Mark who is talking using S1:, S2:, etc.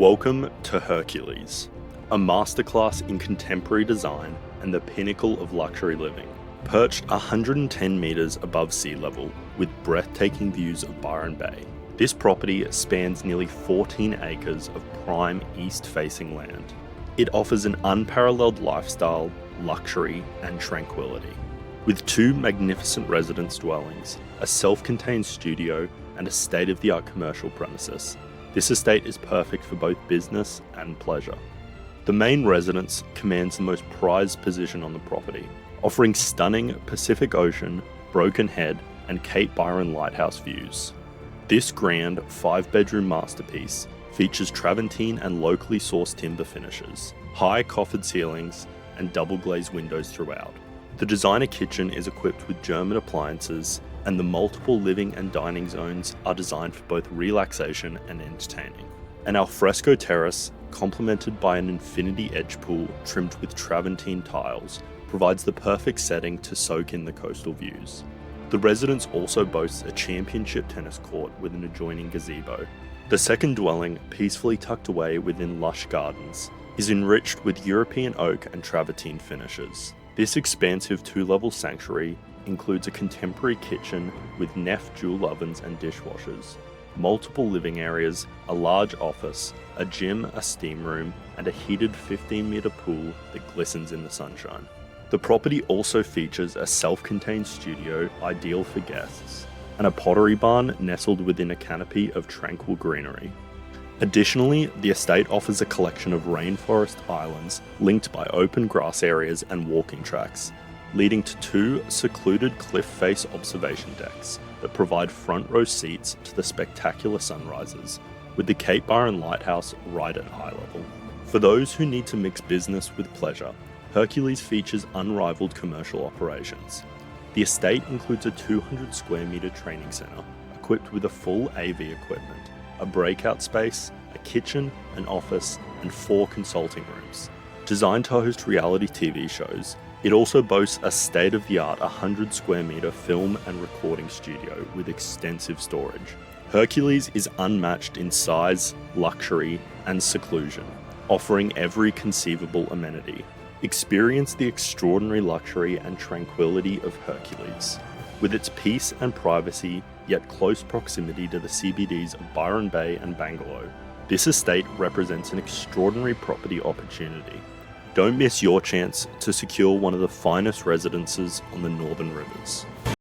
S1: Welcome to Hercules, a masterclass in contemporary design and the pinnacle of luxury living. Perched 110 meters above sea level with breathtaking views of Byron Bay, this property spans nearly 14 acres of prime east-facing land. It offers an unparalleled lifestyle, luxury, and tranquility. With two magnificent residence dwellings, a self-contained studio, and a state-of-the-art commercial premises, this estate is perfect for both business and pleasure. The main residence commands the most prized position on the property, offering stunning Pacific Ocean, Broken Head, and Cape Byron lighthouse views. This grand 5-bedroom masterpiece features travertine and locally sourced timber finishes, high coffered ceilings, and double-glazed windows throughout. The designer kitchen is equipped with German appliances, and the multiple living and dining zones are designed for both relaxation and entertaining. An alfresco terrace, complemented by an infinity edge pool trimmed with travertine tiles, provides the perfect setting to soak in the coastal views. The residence also boasts a championship tennis court with an adjoining gazebo. The second dwelling, peacefully tucked away within lush gardens, is enriched with European oak and travertine finishes. This expansive 2-level sanctuary includes a contemporary kitchen with Neff dual ovens and dishwashers, multiple living areas, a large office, a gym, a steam room, and a heated 15-meter pool that glistens in the sunshine. The property also features a self-contained studio ideal for guests, and a pottery barn nestled within a canopy of tranquil greenery. Additionally, the estate offers a collection of rainforest islands linked by open grass areas and walking tracks, leading to 2 secluded cliff face observation decks that provide front row seats to the spectacular sunrises, with the Cape Byron lighthouse right at eye level. For those who need to mix business with pleasure, Hercules features unrivaled commercial operations. The estate includes a 200 square meter training center equipped with a full AV equipment, a breakout space, a kitchen, an office, and 4 consulting rooms. Designed to host reality TV shows, it also boasts a state-of-the-art 100 square meter film and recording studio with extensive storage. Hercules is unmatched in size, luxury, and seclusion, offering every conceivable amenity. Experience the extraordinary luxury and tranquility of Hercules. With its peace and privacy, yet close proximity to the CBDs of Byron Bay and Bangalore, this estate represents an extraordinary property opportunity. Don't miss your chance to secure one of the finest residences on the Northern Rivers.